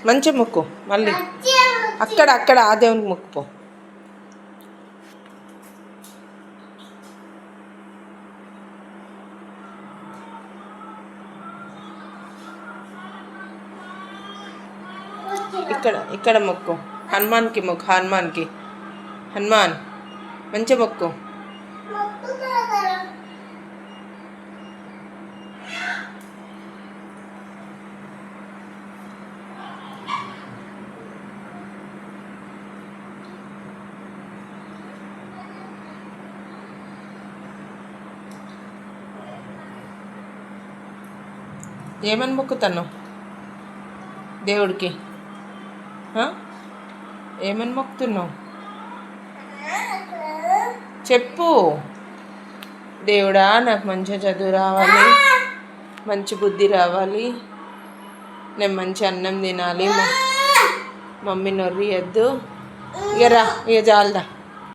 మంచి మొక్కు మళ్ళీ అక్కడ ఆ దేవునికి మొక్కుపో. ఇక్కడ మొక్కు, హనుమాన్కి మొక్కు, హనుమాన్ మంచి మొక్కు. ఏమని మొక్కుతాను దేవుడికి? ఏమని మొక్కుతున్నావు చెప్పు. దేవుడా నాకు మంచి చదువు రావాలి, మంచి బుద్ధి రావాలి, నేను మంచి అన్నం తినాలి, మమ్మీ నొర్రియద్దు. ఇక రా, ఇక చాలదా.